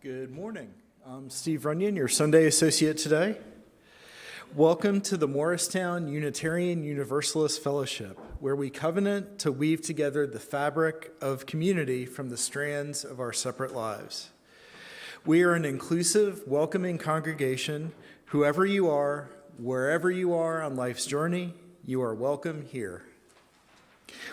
Good morning. I'm Steve Runyon, your Sunday associate today. Welcome to the Morristown Unitarian Universalist Fellowship, where we covenant to weave together the fabric of community from the strands of our separate lives. We are an inclusive, welcoming congregation. Whoever you are, wherever you are on life's journey, you are welcome here.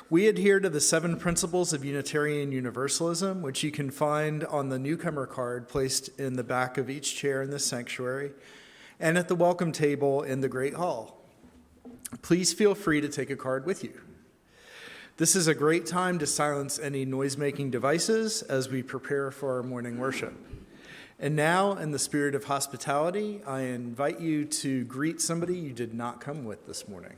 We adhere to the 7 principles of Unitarian Universalism, which you can find on the newcomer card placed in the back of each chair in this sanctuary and at the welcome table in the Great Hall. Please feel free to take a card with you. This is a great time to silence any noise-making devices as we prepare for our morning worship. And now, in the spirit of hospitality, I invite you to greet somebody you did not come with this morning.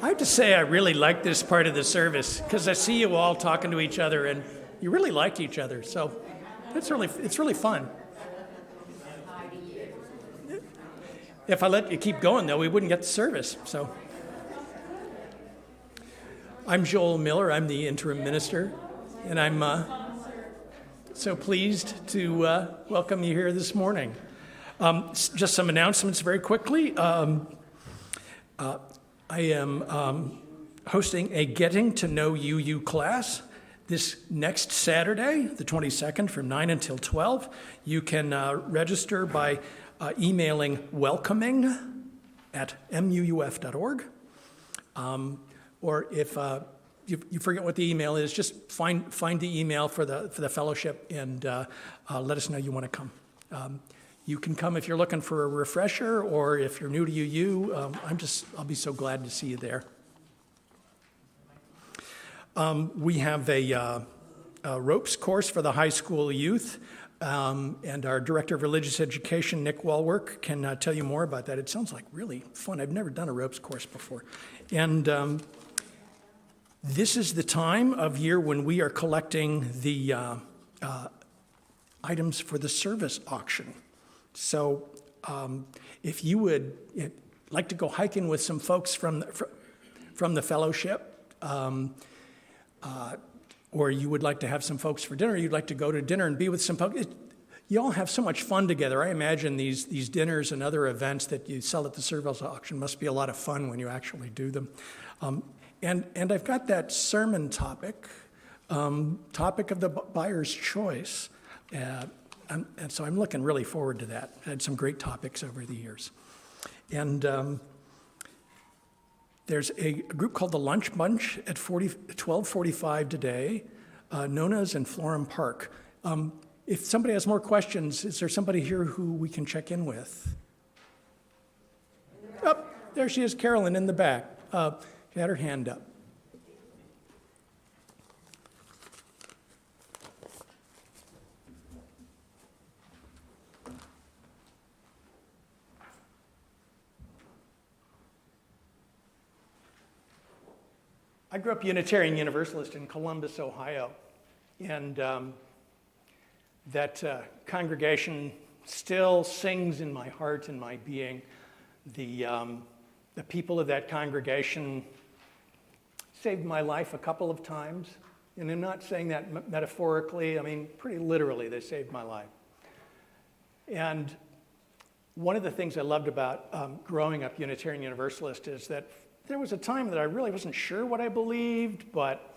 I have to say I really like this part of the service because I see you all talking to each other and you really like each other. So it's really fun. If I let you keep going, though, we wouldn't get the service. So I'm Joel Miller. I'm the interim minister, and I'm so pleased to welcome you here this morning. Just some announcements very quickly. I am hosting a Getting to Know UU class this next Saturday, the 22nd, from 9 until 12. You can register by emailing welcoming@muuf.org. Or if you forget what the email is, just find the email for the fellowship and let us know you want to come. You can come if you're looking for a refresher, or if you're new to UU. I'll be so glad to see you there. We have a ropes course for the high school youth, and our Director of Religious Education, Nick Walwork, can tell you more about that. It sounds like really fun. I've never done a ropes course before. And this is the time of year when we are collecting the items for the service auction. So if you would like to go hiking with some folks from the fellowship, or you would like to have some folks for dinner, you'd like to go to dinner and be with some folks, you all have so much fun together. I imagine these dinners and other events that you sell at the service auction must be a lot of fun when you actually do them. And I've got that sermon topic of the buyer's choice. And so I'm looking really forward to that. I had some great topics over the years. And there's a group called the Lunch Bunch at 12:45 today, Nona's in Florham Park. If somebody has more questions, is there somebody here who we can check in with? Oh, there she is, Carolyn, in the back. She had her hand up. I grew up Unitarian Universalist in Columbus, Ohio, and that congregation still sings in my heart and my being. The people of that congregation saved my life a couple of times, and I'm not saying that metaphorically, I mean pretty literally they saved my life. And one of the things I loved about growing up Unitarian Universalist is that there was a time that I really wasn't sure what I believed, but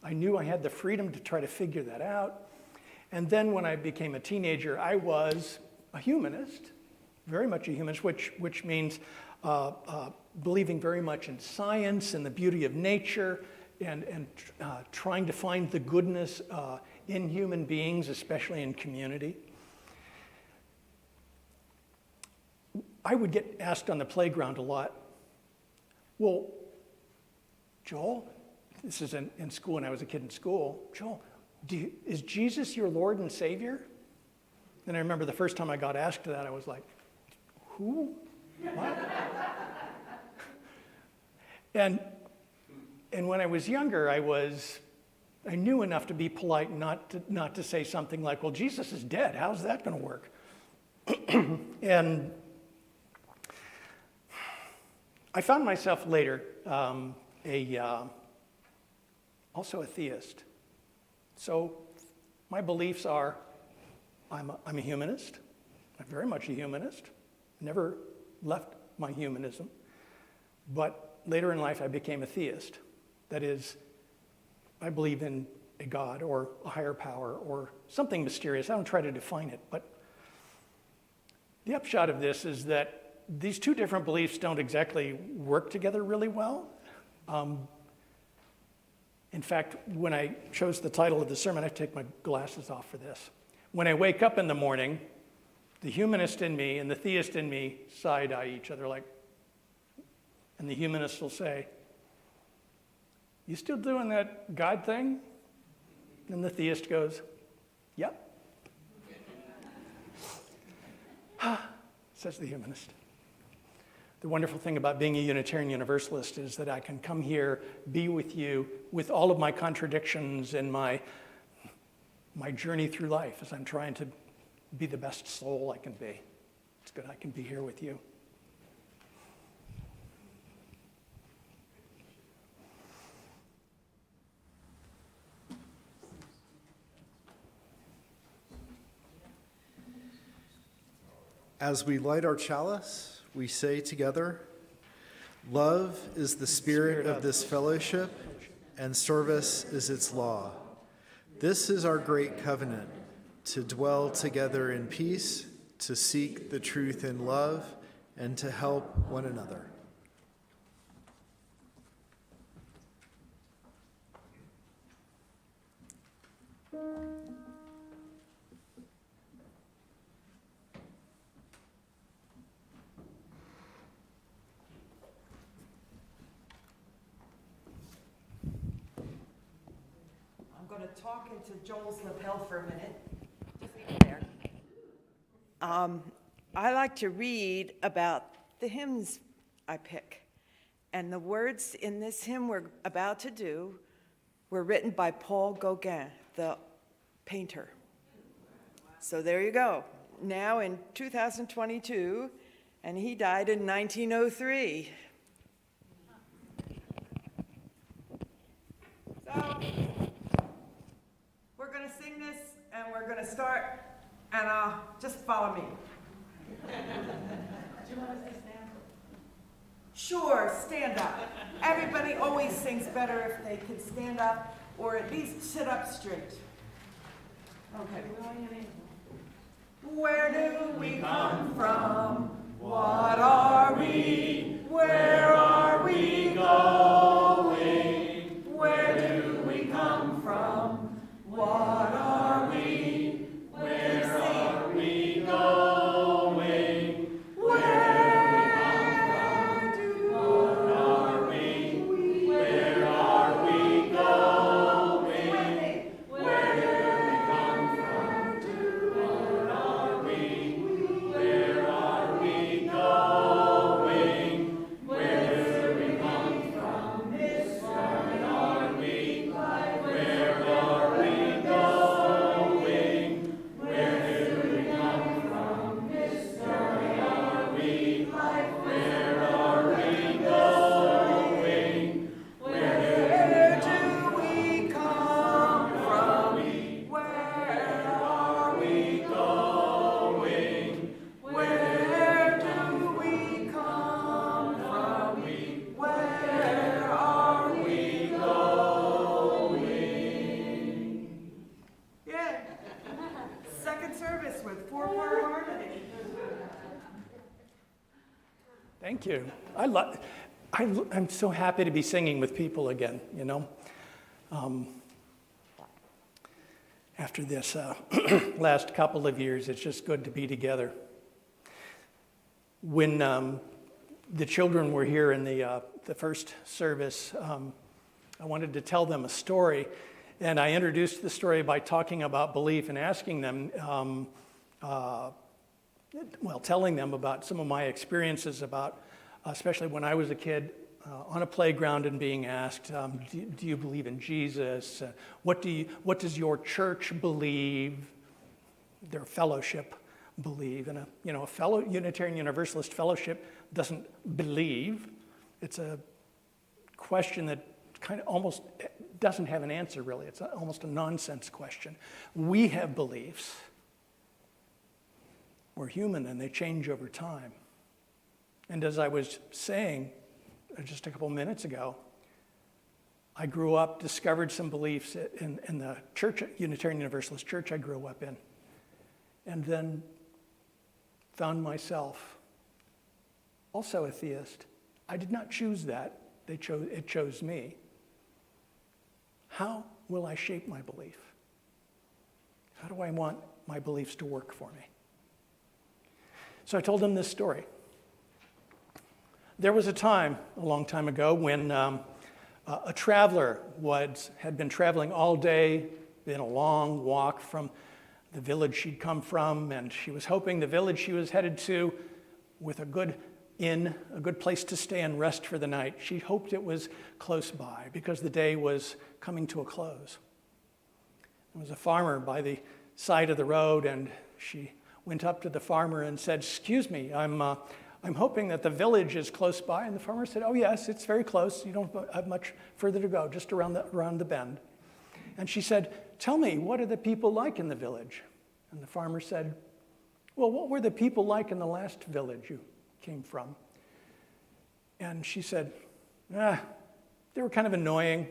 I knew I had the freedom to try to figure that out. And then when I became a teenager, I was a humanist, very much a humanist, which means believing very much in science and the beauty of nature, and trying to find the goodness in human beings, especially in community. I would get asked on the playground a lot, well, Joel, this is in school when I was a kid in school, Joel, is Jesus your Lord and Savior? And I remember the first time I got asked that, I was like, who? What? And when I was younger, I knew enough to be polite not to say something like, well, Jesus is dead. How's that going to work? And I found myself later also a theist. So my beliefs are, I'm a humanist. I'm very much a humanist. Never left my humanism. But later in life, I became a theist. That is, I believe in a God or a higher power or something mysterious. I don't try to define it, but the upshot of this is that these two different beliefs don't exactly work together really well. In fact, when I chose the title of the sermon, I take my glasses off for this. When I wake up in the morning, the humanist in me and the theist in me side-eye each other like, and the humanist will say, you still doing that God thing? And the theist goes, yep. Says the humanist. The wonderful thing about being a Unitarian Universalist is that I can come here, be with you, with all of my contradictions and my journey through life as I'm trying to be the best soul I can be. It's good I can be here with you. As we light our chalice, we say together, Love is the spirit of this fellowship, and service is its law. This is our great covenant, to dwell together in peace, to seek the truth in love, and to help one another. I'm going to talk into Joel's lapel for a minute. Just leave it there. I like to read about the hymns I pick. And the words in this hymn we're about to do were written by Paul Gauguin, the painter. So there you go. Now in 2022, and he died in 1903. So we're going to sing this, and we're going to start, and just follow me. Do you want to stand? Sure, stand up. Everybody always sings better if they can stand up, or at least sit up straight. Okay. Where do we come from? What are we? Where are we going? Where do we come from? What are we? Where are we going? Where do what are we? Where are we going? Where do we come from? What are we? Where are we going? Where do we come from? What are we? Where are we going? Where do we come from? Where are we? Where are we going? Where do we come from? Where are we going? Where do we come from? Where are we going? Yeah. Second service with 4-part harmony. Thank you. I'm so happy to be singing with people again, you know. After this last couple of years, it's just good to be together. When the children were here in the first service, I wanted to tell them a story, and I introduced the story by talking about belief and asking them, telling them about some of my experiences about, especially when I was a kid, on a playground and being asked, do you believe in Jesus? What does your church believe? Their fellowship believe? And a fellow Unitarian Universalist fellowship doesn't believe. It's a question that kind of almost doesn't have an answer, really. It's almost a nonsense question. We have beliefs. We're human, and they change over time. And as I was saying just a couple minutes ago, I grew up, discovered some beliefs in the church, Unitarian Universalist church I grew up in, and then found myself also a theist. I did not choose that. It chose me. How will I shape my belief? How do I want my beliefs to work for me? So I told them this story. There was a time, a long time ago, when a traveler had been traveling all day, been a long walk from the village she'd come from, and she was hoping the village she was headed to, with a good inn, a good place to stay and rest for the night, she hoped it was close by because the day was coming to a close. There was a farmer by the side of the road, and she went up to the farmer and said, "Excuse me, I'm hoping that the village is close by." And the farmer said, "Oh yes, it's very close. You don't have much further to go, just around the bend." And she said, "Tell me, what are the people like in the village?" And the farmer said, "Well, what were the people like in the last village you came from?" And she said, they were kind of annoying.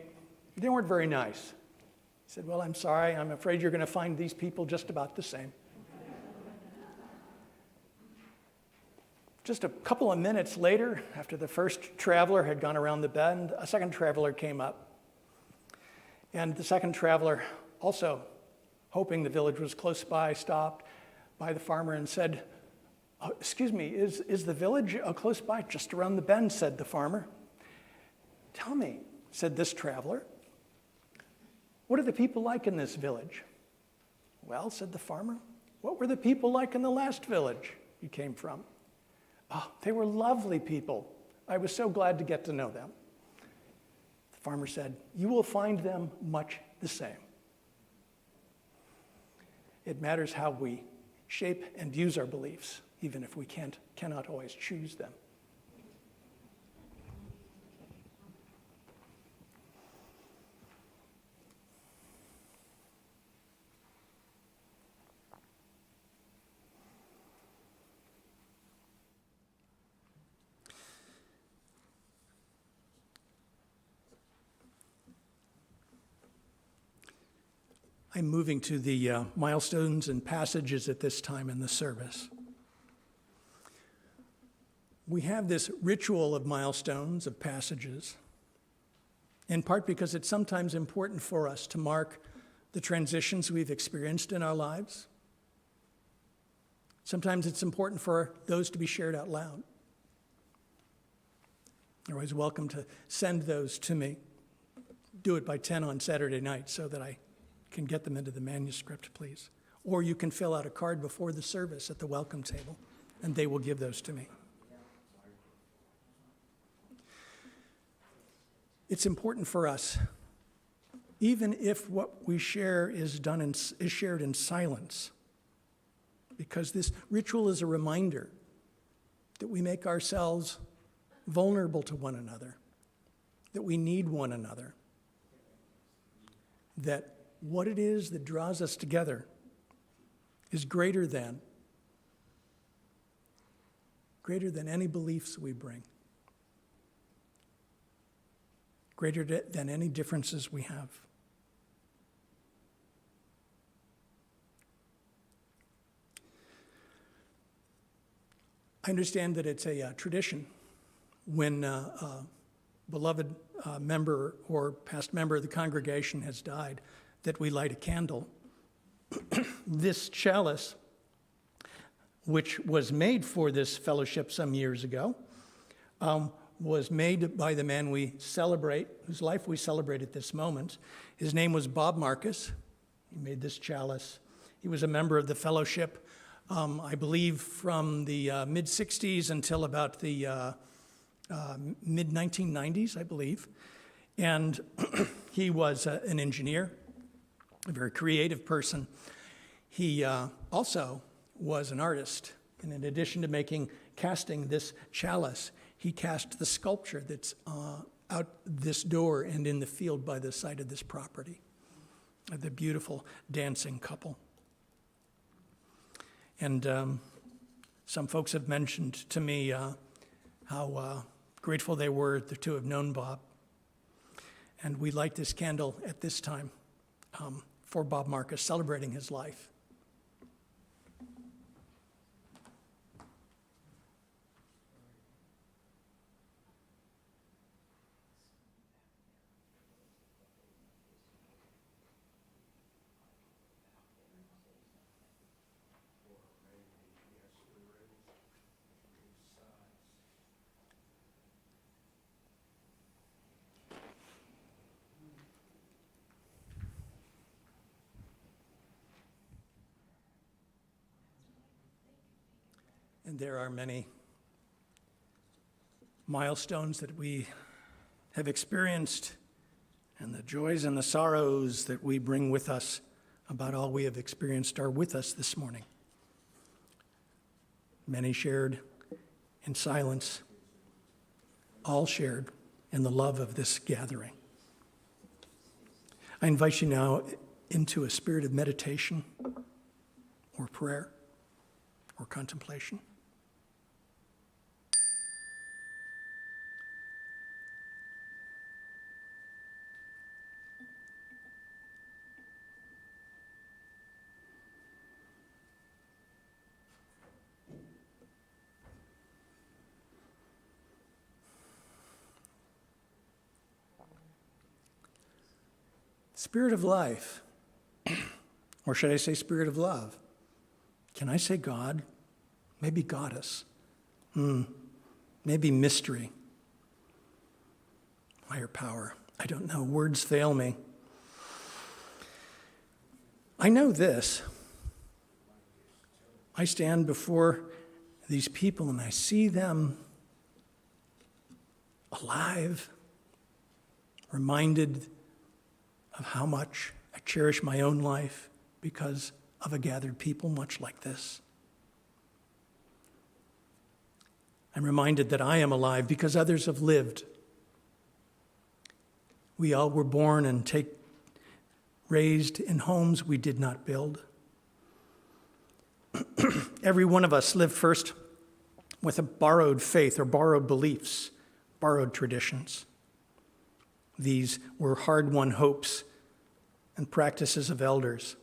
They weren't very nice. I said, well, I'm sorry. I'm afraid you're going to find these people just about the same. Just a couple of minutes later, after the first traveler had gone around the bend, a second traveler came up. And the second traveler, also hoping the village was close by, stopped by the farmer and said, excuse me, is the village close by? Just around the bend, said the farmer. Tell me, said this traveler, what are the people like in this village? Well, said the farmer, what were the people like in the last village you came from? Oh, they were lovely people. I was so glad to get to know them. The farmer said, you will find them much the same. It matters how we shape and use our beliefs, even if we cannot always choose them. I'm moving to the milestones and passages at this time in the service. We have this ritual of milestones, of passages, in part because it's sometimes important for us to mark the transitions we've experienced in our lives. Sometimes it's important for those to be shared out loud. You're always welcome to send those to me. Do it by 10 on Saturday night so that I can get them into the manuscript, please. Or you can fill out a card before the service at the welcome table, and they will give those to me. It's important for us, even if what we share is shared in silence, because this ritual is a reminder that we make ourselves vulnerable to one another, that we need one another, that what it is that draws us together is greater than any beliefs we bring, greater than any differences we have. I understand that it's a tradition when a beloved member or past member of the congregation has died that we light a candle. This chalice, which was made for this fellowship some years ago, was made by the man we celebrate, whose life we celebrate at this moment. His name was Bob Marcus. He made this chalice. He was a member of the fellowship, I believe, from the mid-'60s until about the mid-1990s, I believe. And he was an engineer, a very creative person. He also was an artist. And in addition to casting this chalice, he cast the sculpture that's out this door and in the field by the side of this property, the beautiful dancing couple. And some folks have mentioned to me how grateful they were to have known Bob. And we light this candle at this time for Bob Marcus, celebrating his life. And there are many milestones that we have experienced, and the joys and the sorrows that we bring with us about all we have experienced are with us this morning. Many shared in silence, all shared in the love of this gathering. I invite you now into a spirit of meditation or prayer or contemplation. Spirit of life, or should I say spirit of love? Can I say God? Maybe goddess. Maybe mystery. Higher power. I don't know. Words fail me. I know this. I stand before these people and I see them alive, reminded of how much I cherish my own life because of a gathered people much like this. I'm reminded that I am alive because others have lived. We all were born and raised in homes we did not build. Every one of us lived first with a borrowed faith or borrowed beliefs, borrowed traditions. These were hard-won hopes and practices of elders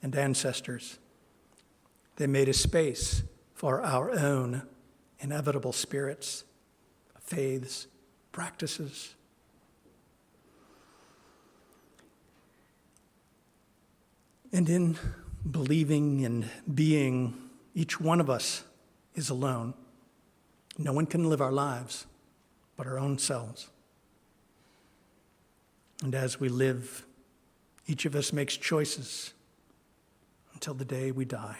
and ancestors. They made a space for our own inevitable spirits, faiths, practices. And in believing and being, each one of us is alone. No one can live our lives but our own selves. And as we live, each of us makes choices until the day we die.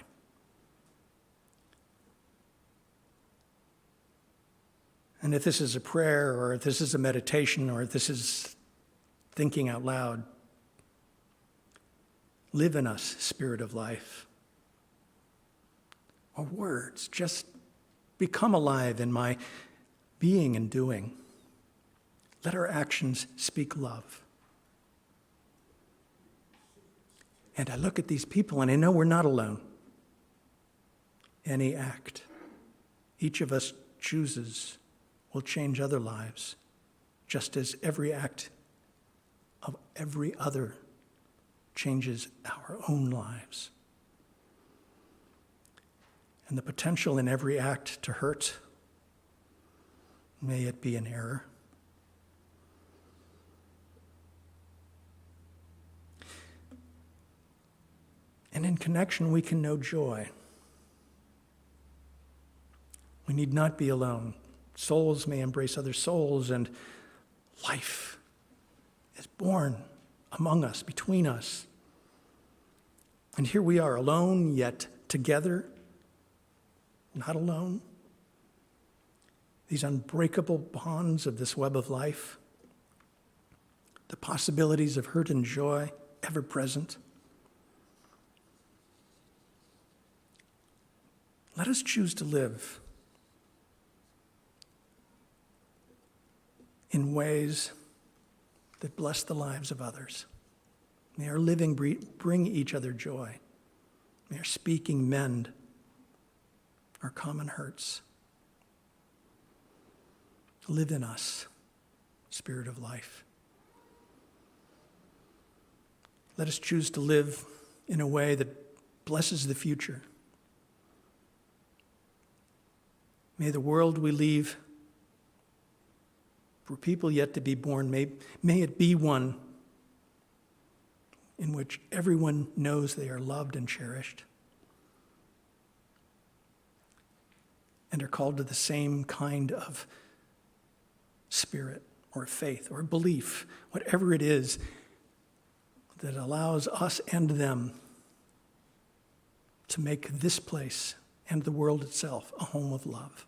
And if this is a prayer, or if this is a meditation, or if this is thinking out loud, live in us, Spirit of life. Or words, just become alive in my being and doing. Let our actions speak love. And I look at these people and I know we're not alone. Any act each of us chooses will change other lives, just as every act of every other changes our own lives. And the potential in every act to hurt, may it be an error. And in connection, we can know joy. We need not be alone. Souls may embrace other souls, and life is born among us, between us. And here we are, alone, yet together, not alone. These unbreakable bonds of this web of life, the possibilities of hurt and joy, ever present. Let us choose to live in ways that bless the lives of others. May our living bring each other joy. May our speaking mend our common hurts. Live in us, Spirit of life. Let us choose to live in a way that blesses the future. May the world we leave for people yet to be born, may it be one in which everyone knows they are loved and cherished and are called to the same kind of spirit or faith or belief, whatever it is that allows us and them to make this place and the world itself a home of love.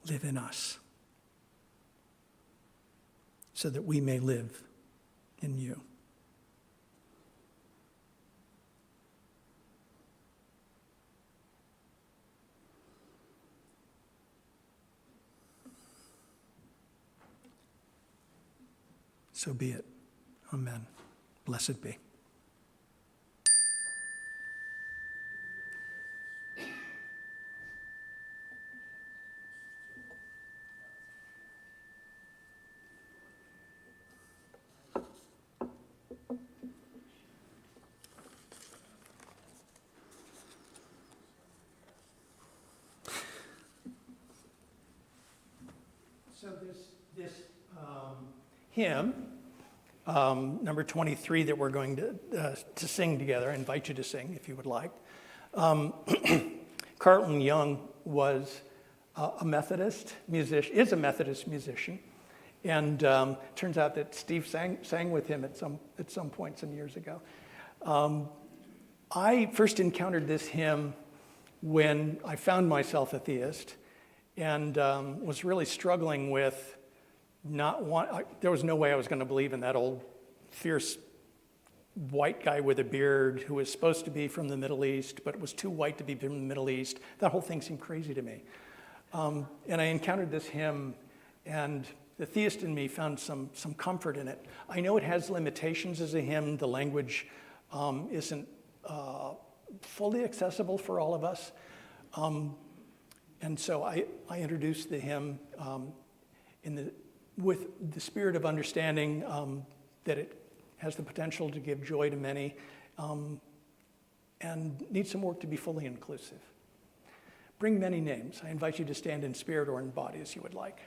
Live in us so that we may live in you. So be it. Amen. Blessed be. So this hymn number 23 that we're going to sing together. I invite you to sing if you would like. Carlton Young was a Methodist musician, is a Methodist musician, and turns out that Steve sang with him at some point some years ago. I first encountered this hymn when I found myself a theist and was really struggling with there was no way I was going to believe in that old fierce white guy with a beard who was supposed to be from the Middle East, but was too white to be from the Middle East. That whole thing seemed crazy to me. And I encountered this hymn, and the theist in me found some comfort in it. I know it has limitations as a hymn. The language isn't fully accessible for all of us. And so I introduced the hymn with the spirit of understanding that it has the potential to give joy to many and needs some work to be fully inclusive. Bring many names. I invite you to stand in spirit or in body as you would like.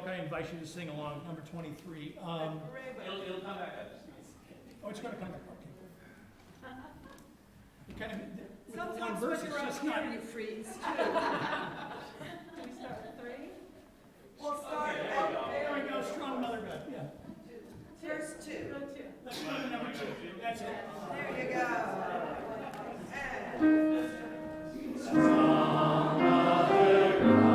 I invite you to sing along, number 23. It'll come back up. Oh, it's going to come back. Okay. You kind of, with the one verse, it's just not. You freeze too. Can we start with 3? We'll start Okay, there we go. Strong mother God. Yeah. Here's 2. Let's go to number 2. That's it. There you go. Strong mother God.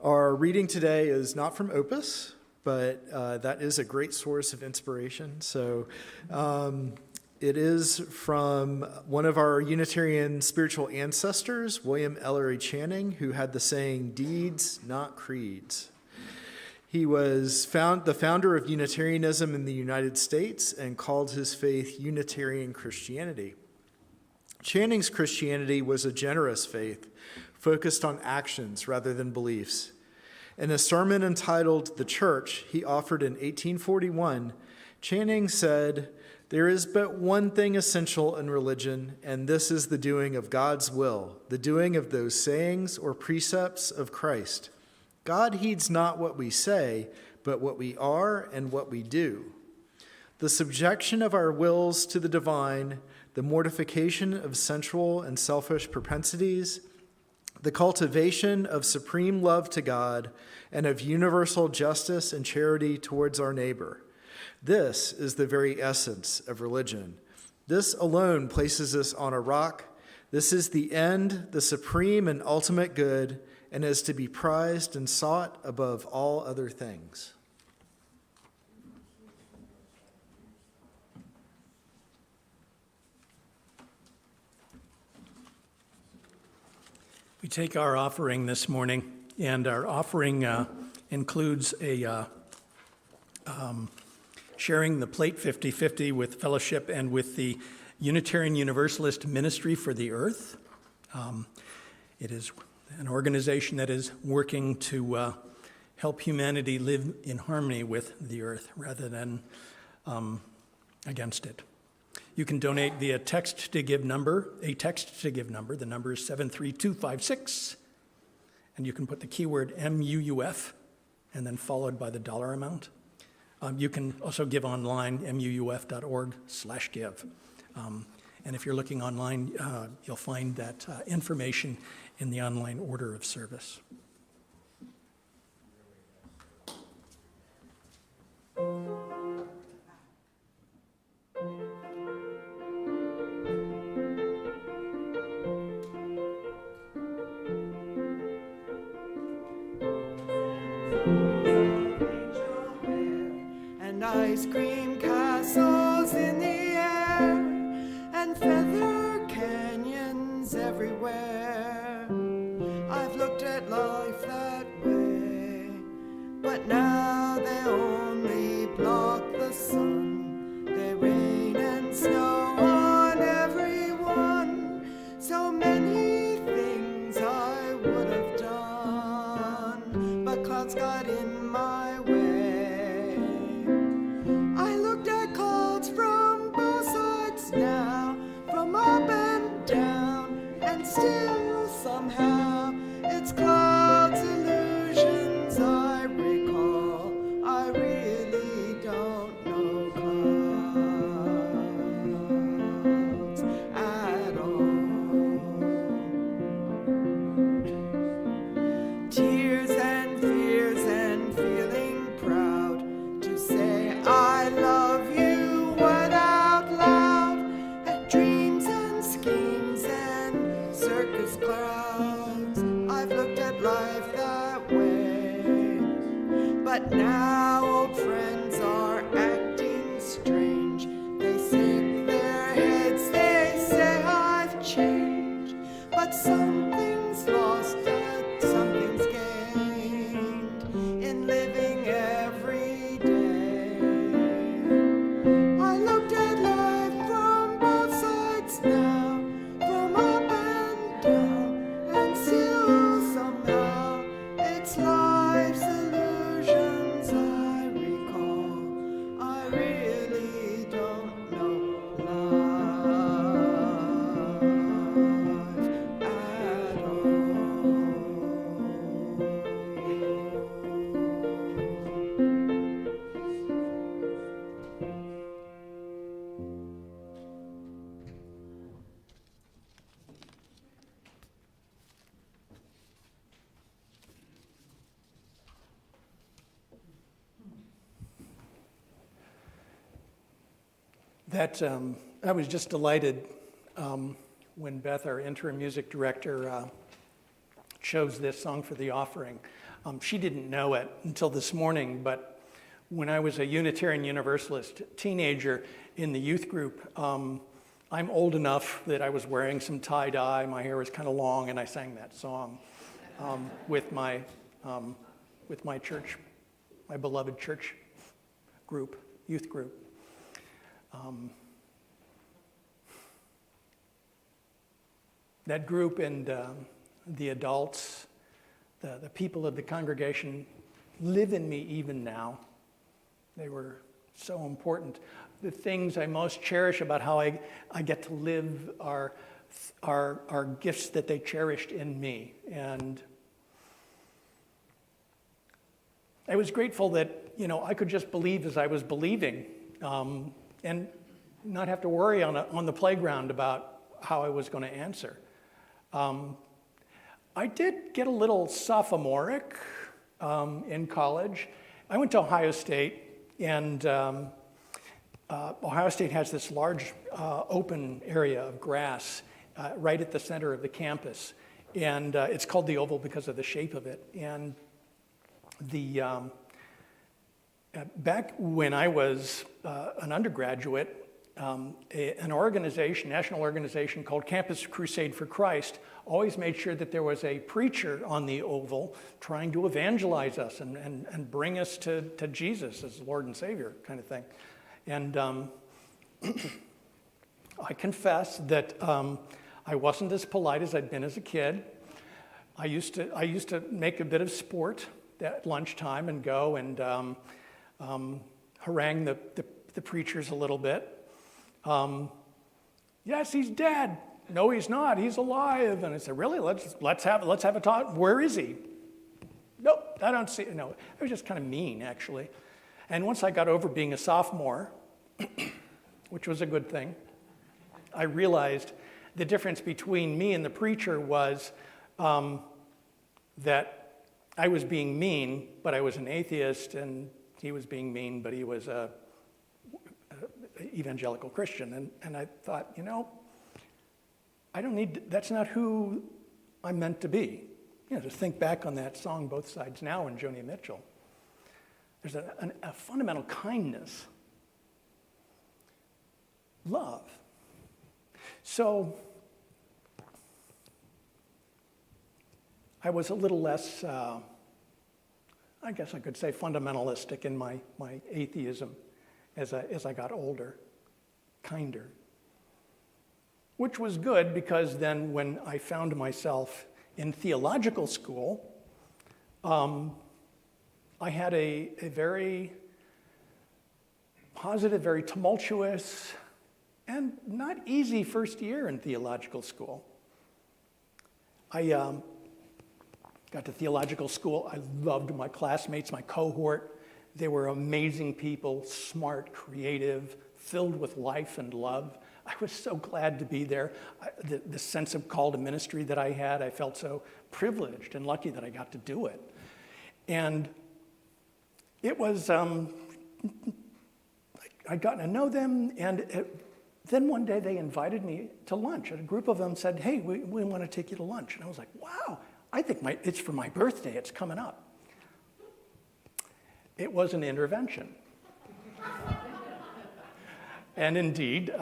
Our reading today is not from Opus, but that is a great source of inspiration. So it is from one of our Unitarian spiritual ancestors, William Ellery Channing, who had the saying, "Deeds, not creeds." He was the founder of Unitarianism in the United States and called his faith Unitarian Christianity. Channing's Christianity was a generous faith, focused on actions rather than beliefs. In a sermon entitled "The Church" he offered in 1841, Channing said, "There is but one thing essential in religion, and this is the doing of God's will, the doing of those sayings or precepts of Christ. God heeds not what we say, but what we are and what we do. The subjection of our wills to the divine, the mortification of sensual and selfish propensities, the cultivation of supreme love to God, and of universal justice and charity towards our neighbor. This is the very essence of religion. This alone places us on a rock. This is the end, the supreme and ultimate good, and is to be prized and sought above all other things." We take our offering this morning, and our offering includes a sharing the plate 50-50 with fellowship and with the Unitarian Universalist Ministry for the Earth. It is an organization that is working to help humanity live in harmony with the earth rather than against it. You can donate via text to give number. The number is 73256, and you can put the keyword MUUF and then followed by the dollar amount. You can also give online, muuf.org/give. And if you're looking online, you'll find that information in the online order of service. And ice cream castles in the air, and feather canyons everywhere. I've looked at life that way, but now they only block the sun. They rain and snow on everyone. So many things I would have done, but clouds got in my way. I looked at clouds from both sides now, from up and down, and still somehow it's clouds, illusions I recall. I really don't know clouds at all. Tears and fears and feeling proud to say I love you, what out loud, and dreams and schemes and circus clouds. I've looked at life that way, but now old friends are acting strange. They shake their heads, they say I've changed, but something's lost and something's gained in living every day. I looked at life from both sides now, from up and down, and still somehow it's life's illusions I recall. I really don't know life at all. I was just delighted when Beth, our interim music director, chose this song for the offering. She didn't know it until this morning, but when I was a Unitarian Universalist teenager in the youth group, I'm old enough that I was wearing some tie-dye, my hair was kind of long, and I sang that song with my church, my beloved church group, youth group. That group and the adults, the people of the congregation live in me even now. They were so important. The things I most cherish about how I get to live are gifts that they cherished in me. And I was grateful that, I could just believe as I was believing, and not have to worry on the playground about how I was going to answer. I did get a little sophomoric in college. I went to Ohio State, and Ohio State has this large open area of grass right at the center of the campus, and it's called the Oval because of the shape of it. And back when I was an undergraduate, an organization, national organization called Campus Crusade for Christ, always made sure that there was a preacher on the Oval trying to evangelize us and bring us to Jesus as Lord and Savior kind of thing. And I confess that I wasn't as polite as I'd been as a kid. I used to make a bit of sport at lunchtime and go and harangue the preachers a little bit. Yes, he's dead. No, he's not. He's alive. And I said, really? Let's have a talk. Where is he? Nope, I don't see. No, I was just kind of mean, actually. And once I got over being a sophomore, which was a good thing, I realized the difference between me and the preacher was that I was being mean, but I was an atheist, and he was being mean, but he was a evangelical Christian. And I thought, I don't need, that's not who I'm meant to be. To think back on that song, Both Sides Now, and Joni Mitchell. There's a fundamental kindness, love. So I was a little less, I guess I could say, fundamentalistic in my atheism as I got older, kinder. Which was good, because then when I found myself in theological school, I had a very positive, very tumultuous, and not easy first year in theological school. I got to theological school. I loved my classmates, my cohort. They were amazing people, smart, creative, filled with life and love. I was so glad to be there. The sense of call to ministry that I had, I felt so privileged and lucky that I got to do it. And it was, I'd gotten to know them, and then one day they invited me to lunch. And a group of them said, hey, we want to take you to lunch. And I was like, wow, I think it's for my birthday, it's coming up. It was an intervention. And indeed,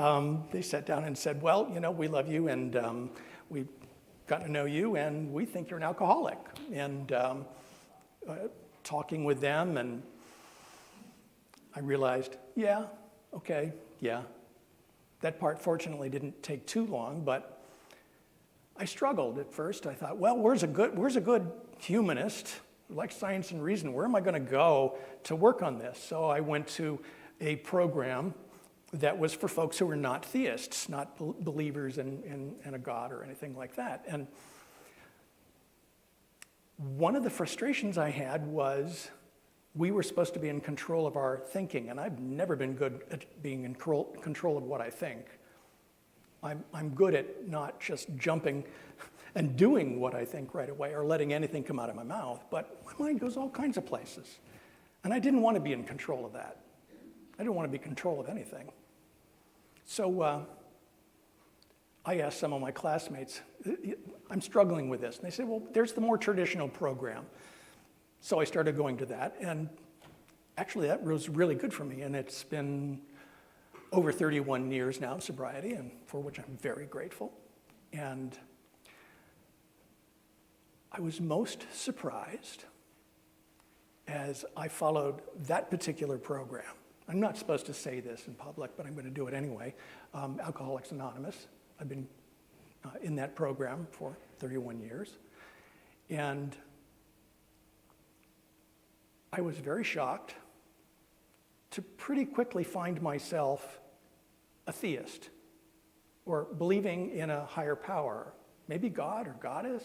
they sat down and said, well, we love you, and we've gotten to know you, and we think you're an alcoholic. And talking with them, and I realized, yeah, okay, yeah. That part, fortunately, didn't take too long, but I struggled at first. I thought, well, where's a good humanist who likes science and reason? Where am I going to go to work on this? So I went to a program that was for folks who were not theists, not believers in a God or anything like that. And one of the frustrations I had was we were supposed to be in control of our thinking, and I've never been good at being in control of what I think. I'm good at not just jumping and doing what I think right away or letting anything come out of my mouth, but my mind goes all kinds of places. And I didn't want to be in control of that. I didn't want to be in control of anything. So I asked some of my classmates, I'm struggling with this. And they said, well, there's the more traditional program. So I started going to that. And actually, that was really good for me. And it's been over 31 years now of sobriety, and for which I'm very grateful. And I was most surprised as I followed that particular program. I'm not supposed to say this in public, but I'm going to do it anyway. Alcoholics Anonymous. I've been in that program for 31 years. And I was very shocked to pretty quickly find myself a theist, or believing in a higher power, maybe God or goddess.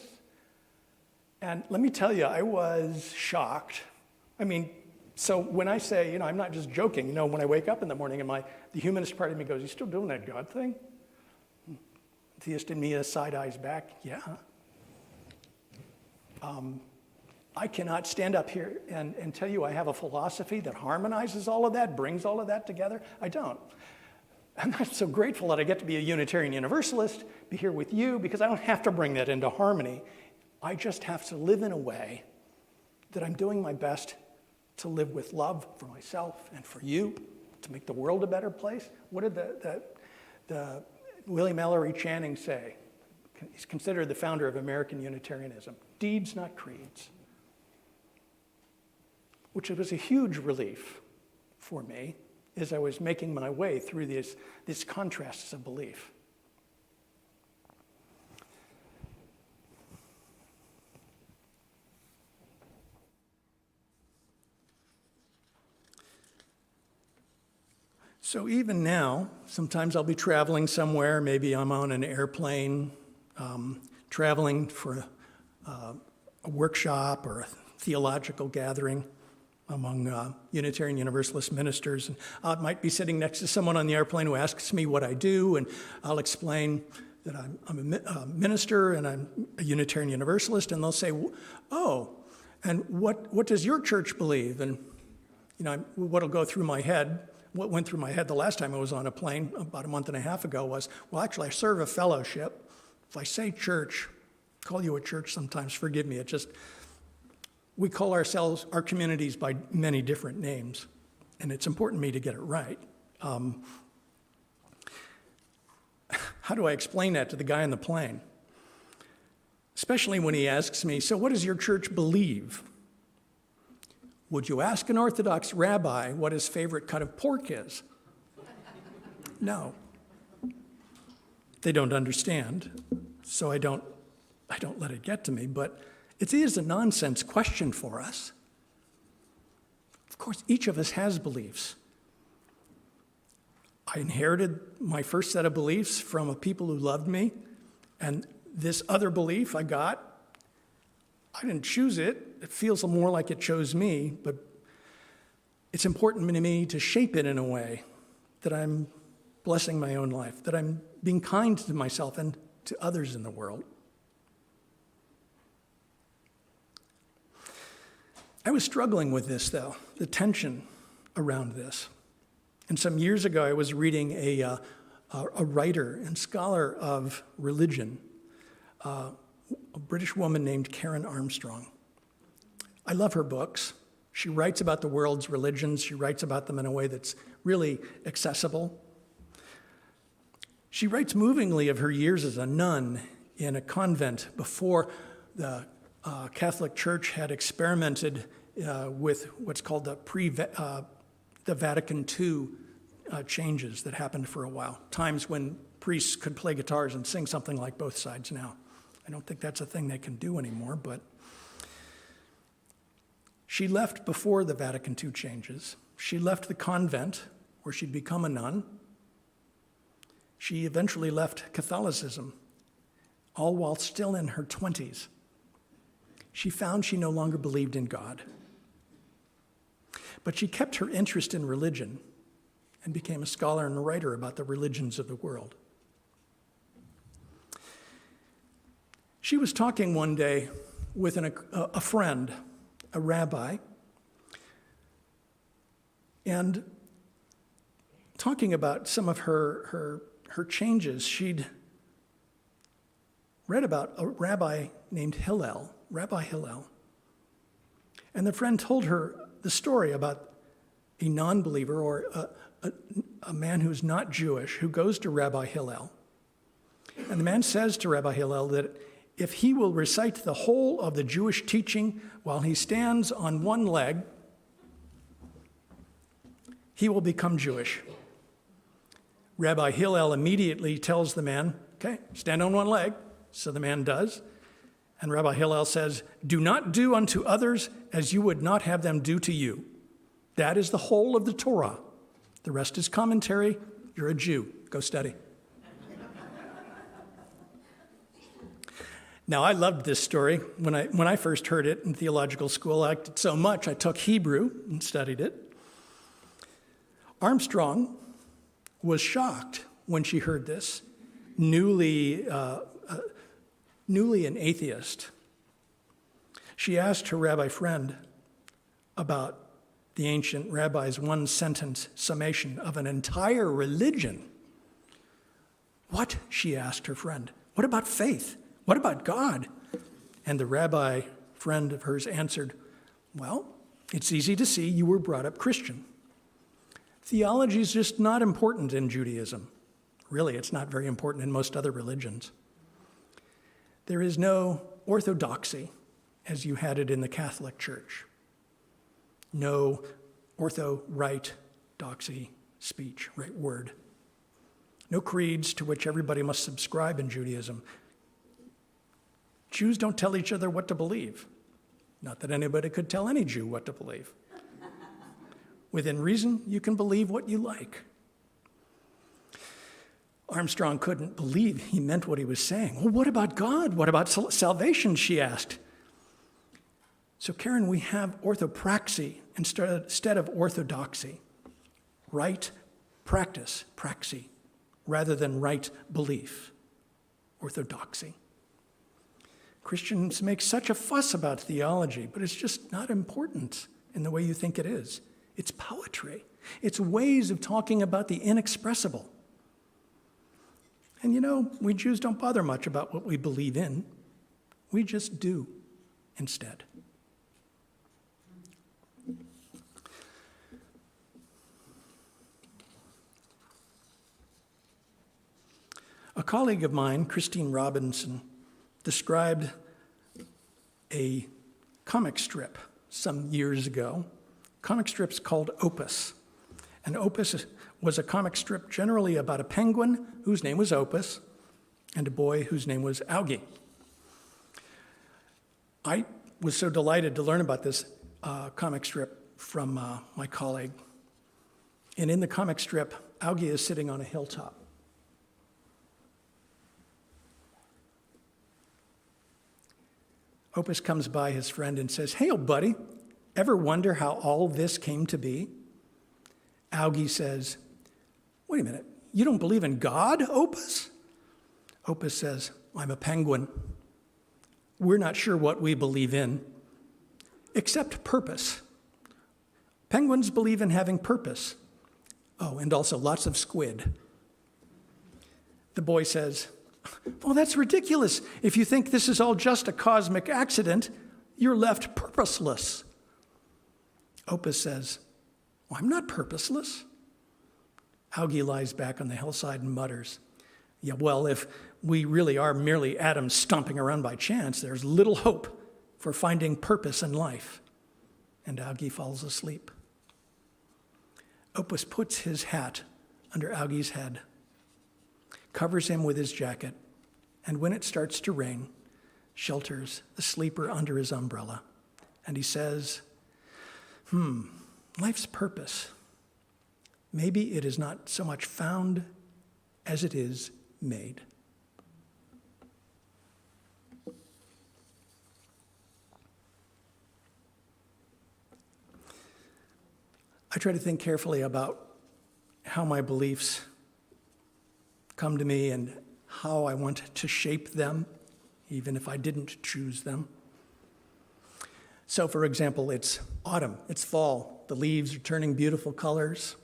And let me tell you, I was shocked. I mean, so when I say, I'm not just joking, when I wake up in the morning and the humanist part of me goes, you still doing that God thing? Theist in me side eyes back, yeah. I cannot stand up here and tell you I have a philosophy that harmonizes all of that, brings all of that together. I don't. And I'm so grateful that I get to be a Unitarian Universalist, be here with you, because I don't have to bring that into harmony. I just have to live in a way that I'm doing my best to live with love for myself and for you, to make the world a better place. What did the William Ellery Channing say? He's considered the founder of American Unitarianism. Deeds, not creeds. Which was a huge relief for me as I was making my way through these contrasts of belief. So even now, sometimes I'll be traveling somewhere. Maybe I'm on an airplane, traveling for a workshop or a theological gathering among Unitarian Universalist ministers. And I might be sitting next to someone on the airplane who asks me what I do, and I'll explain that I'm a minister and I'm a Unitarian Universalist, and they'll say, oh, and what does your church believe? And what'll go through my head, what went through my head the last time I was on a plane about a month and a half ago was, well, actually, I serve a fellowship. If I say church, call you a church sometimes, forgive me. We call ourselves, our communities, by many different names, and it's important to me to get it right. How do I explain that to the guy on the plane? Especially when he asks me, so what does your church believe? Would you ask an Orthodox rabbi what his favorite cut of pork is? No. They don't understand, so I don't let it get to me, but it is a nonsense question for us. Of course, each of us has beliefs. I inherited my first set of beliefs from a people who loved me, and this other belief I got, I didn't choose it. It feels more like it chose me, but it's important to me to shape it in a way that I'm blessing my own life, that I'm being kind to myself and to others in the world. I was struggling with this, though, the tension around this. And some years ago, I was reading a writer and scholar of religion, a British woman named Karen Armstrong. I love her books. She writes about the world's religions. She writes about them in a way that's really accessible. She writes movingly of her years as a nun in a convent before the Catholic Church had experimented with what's called the Vatican II changes that happened for a while, times when priests could play guitars and sing something like Both Sides Now. I don't think that's a thing they can do anymore, but she left before the Vatican II changes. She left the convent where she'd become a nun. She eventually left Catholicism, all while still in her 20s. She found she no longer believed in God. But she kept her interest in religion and became a scholar and a writer about the religions of the world. She was talking one day with a friend, a rabbi, and talking about some of her changes. She'd read about a rabbi named Hillel, Rabbi Hillel. And the friend told her the story about a non-believer or a man who's not Jewish who goes to Rabbi Hillel. And the man says to Rabbi Hillel that if he will recite the whole of the Jewish teaching while he stands on one leg, he will become Jewish. Rabbi Hillel immediately tells the man, okay, stand on one leg. So the man does. And Rabbi Hillel says, do not do unto others as you would not have them do to you. That is the whole of the Torah. The rest is commentary. You're a Jew. Go study. Now, I loved this story. When I first heard it in theological school, I liked it so much, I took Hebrew and studied it. Armstrong was shocked when she heard this, newly an atheist. She asked her rabbi friend about the ancient rabbi's one-sentence summation of an entire religion. What, she asked her friend, what about faith? What about God? And the rabbi friend of hers answered, well, it's easy to see you were brought up Christian. Theology is just not important in Judaism. Really, it's not very important in most other religions. There is no orthodoxy as you had it in the Catholic Church. No ortho-right doxy speech, right word. No creeds to which everybody must subscribe in Judaism. Jews don't tell each other what to believe. Not that anybody could tell any Jew what to believe. Within reason, you can believe what you like. Armstrong couldn't believe he meant what he was saying. Well, what about God? What about salvation, she asked. So, Karen, we have orthopraxy instead of orthodoxy. Right practice, praxy, rather than right belief, orthodoxy. Christians make such a fuss about theology, but it's just not important in the way you think it is. It's poetry. It's ways of talking about the inexpressible. And you know, we Jews don't bother much about what we believe in. We just do instead. A colleague of mine, Christine Robinson, described a comic strip some years ago. Comic strips called Opus. And Opus was a comic strip generally about a penguin whose name was Opus and a boy whose name was Augie. I was so delighted to learn about this comic strip from my colleague. And in the comic strip, Augie is sitting on a hilltop. Opus comes by his friend and says, "Hey, old buddy, ever wonder how all this came to be?" Augie says, "Wait a minute, you don't believe in God, Opus?" Opus says, "I'm a penguin. We're not sure what we believe in, except purpose. Penguins believe in having purpose. Oh, and also lots of squid." The boy says, "Well, that's ridiculous. If you think this is all just a cosmic accident, you're left purposeless." Opus says, "Well, I'm not purposeless." Augie lies back on the hillside and mutters, "Yeah, well, if we really are merely atoms stomping around by chance, there's little hope for finding purpose in life." And Augie falls asleep. Opus puts his hat under Augie's head, covers him with his jacket, and when it starts to rain, shelters the sleeper under his umbrella. And he says, life's purpose. Maybe it is not so much found as it is made. I try to think carefully about how my beliefs come to me and how I want to shape them, even if I didn't choose them. So, for example, it's autumn, it's fall. The leaves are turning beautiful colors.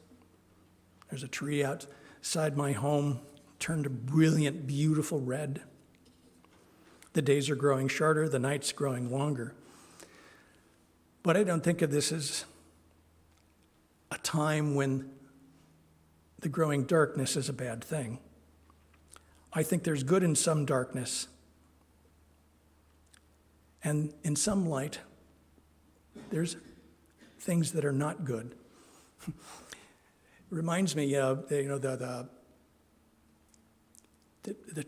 There's a tree outside my home turned a brilliant, beautiful red. The days are growing shorter, the nights growing longer. But I don't think of this as a time when the growing darkness is a bad thing. I think there's good in some darkness, and in some light, there's things that are not good. It reminds me of the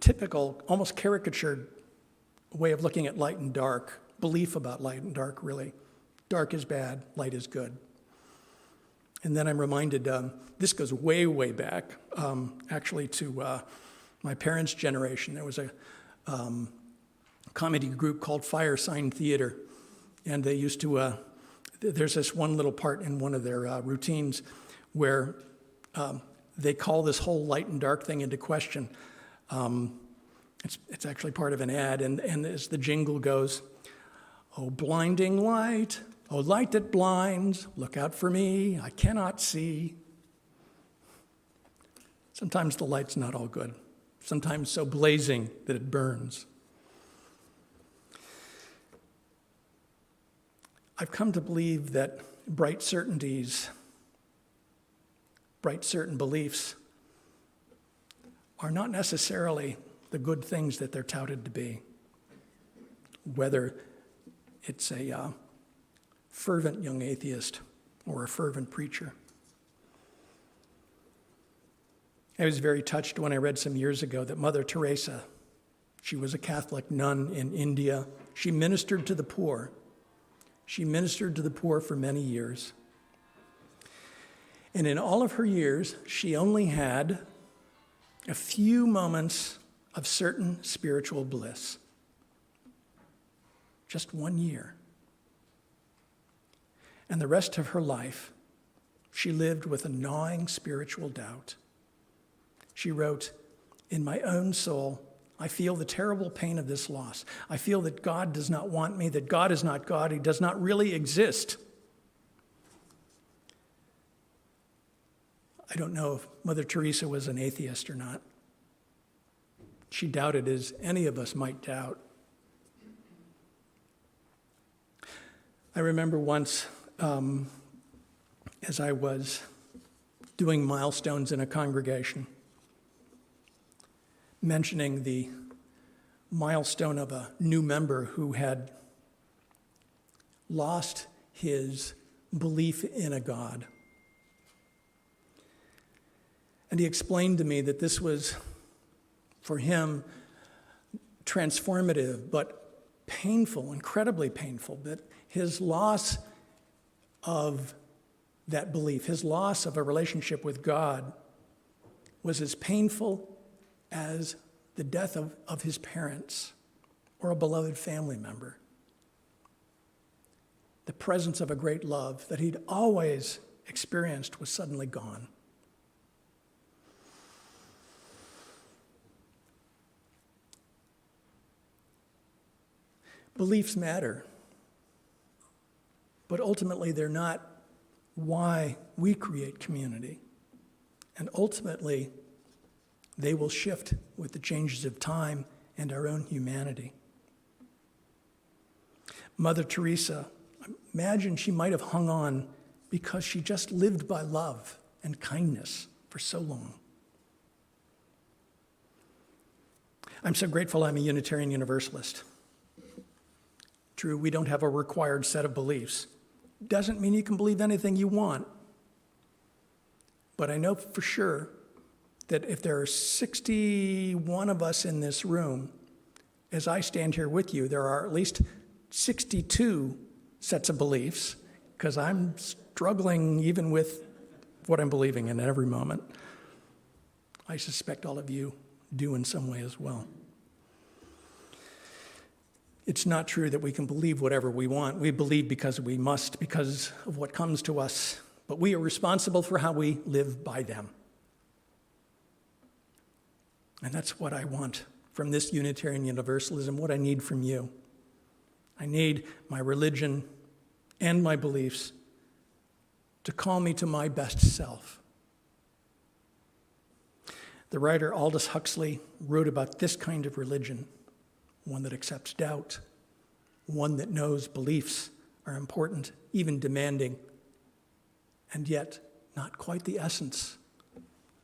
typical, almost caricatured way of looking at light and dark, belief about light and dark, really. Dark is bad, light is good. And then I'm reminded, this goes way, way back, actually to my parents' generation. There was a comedy group called Fire Sign Theater, and they used to, there's this one little part in one of their routines where they call this whole light and dark thing into question. It's actually part of an ad, and as the jingle goes, "Oh, blinding light, oh, light that blinds, look out for me, I cannot see." Sometimes the light's not all good, sometimes so blazing that it burns. I've come to believe that bright certain beliefs are not necessarily the good things that they're touted to be, whether it's a fervent young atheist or a fervent preacher. I was very touched when I read some years ago that Mother Teresa, she was a Catholic nun in India. She ministered to the poor. She ministered to the poor for many years. And in all of her years, she only had a few moments of certain spiritual bliss. Just 1 year. And the rest of her life, she lived with a gnawing spiritual doubt. She wrote, "In my own soul, I feel the terrible pain of this loss. I feel that God does not want me, that God is not God, He does not really exist." I don't know if Mother Teresa was an atheist or not. She doubted as any of us might doubt. I remember once, as I was doing milestones in a congregation, mentioning the milestone of a new member who had lost his belief in a God. And he explained to me that this was, for him, transformative, but painful, incredibly painful, that his loss of that belief, his loss of a relationship with God, was as painful as the death of his parents or a beloved family member. The presence of a great love that he'd always experienced was suddenly gone. Beliefs matter, but ultimately they're not why we create community. And ultimately, they will shift with the changes of time and our own humanity. Mother Teresa, imagine she might have hung on because she just lived by love and kindness for so long. I'm so grateful I'm a Unitarian Universalist. True, we don't have a required set of beliefs. Doesn't mean you can believe anything you want. But I know for sure that if there are 61 of us in this room, as I stand here with you, there are at least 62 sets of beliefs, because I'm struggling even with what I'm believing in every moment. I suspect all of you do in some way as well. It's not true that we can believe whatever we want. We believe because we must, because of what comes to us, but we are responsible for how we live by them. And that's what I want from this Unitarian Universalism, what I need from you. I need my religion and my beliefs to call me to my best self. The writer Aldous Huxley wrote about this kind of religion one that accepts doubt, one that knows beliefs are important, even demanding, and yet not quite the essence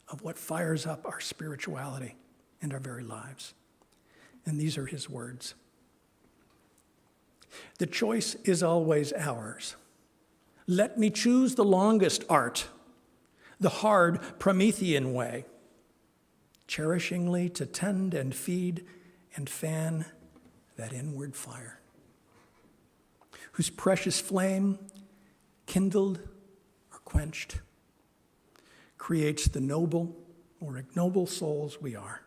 of what fires up our spirituality and our very lives. And these are his words. The choice is always ours. Let me choose the longest art, the hard Promethean way, cherishingly to tend and feed and fan that inward fire, whose precious flame, kindled or quenched, creates the noble or ignoble souls we are,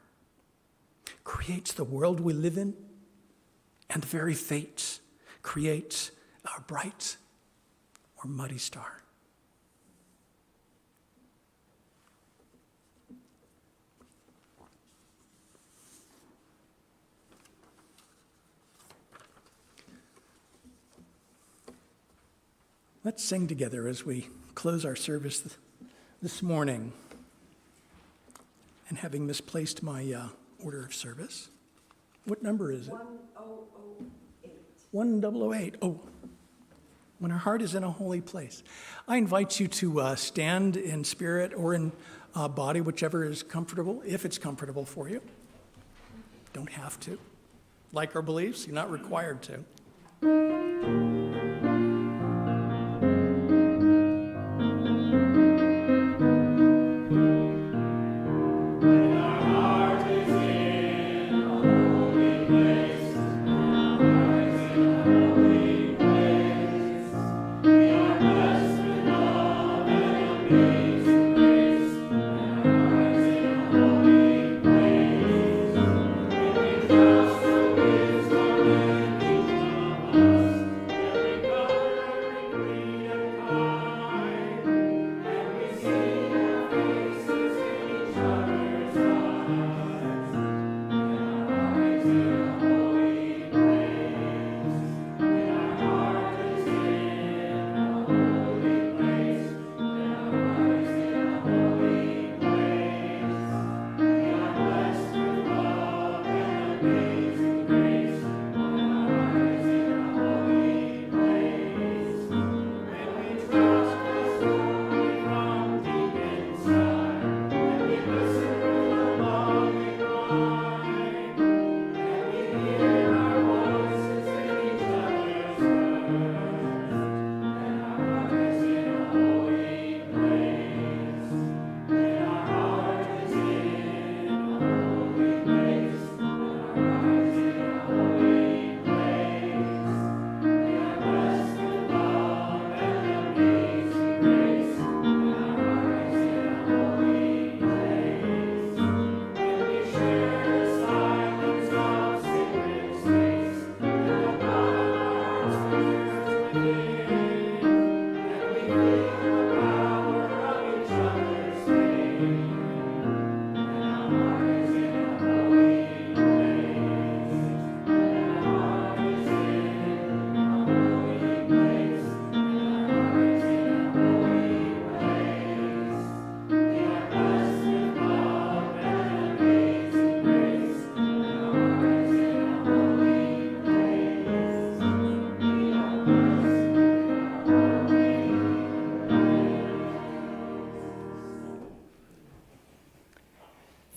creates the world we live in, and the very fates, creates our bright or muddy star. Let's sing together as we close our service this morning. And having misplaced my order of service, what number is it? 1008. 1008. Oh, when our heart is in a holy place. I invite you to stand in spirit or in body, whichever is comfortable, if it's comfortable for you. Don't have to. Like our beliefs, you're not required to.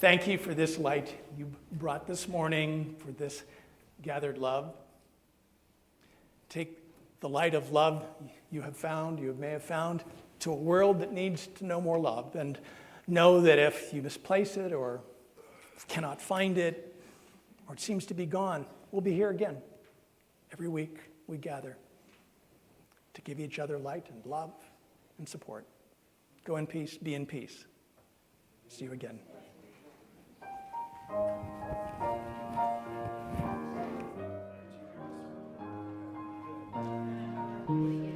Thank you for this light you brought this morning, for this gathered love. Take the light of love you may have found, to a world that needs to know more love. And know that if you misplace it or cannot find it, or it seems to be gone, we'll be here again. Every week we gather to give each other light and love and support. Go in peace, be in peace. See you again. Yeah.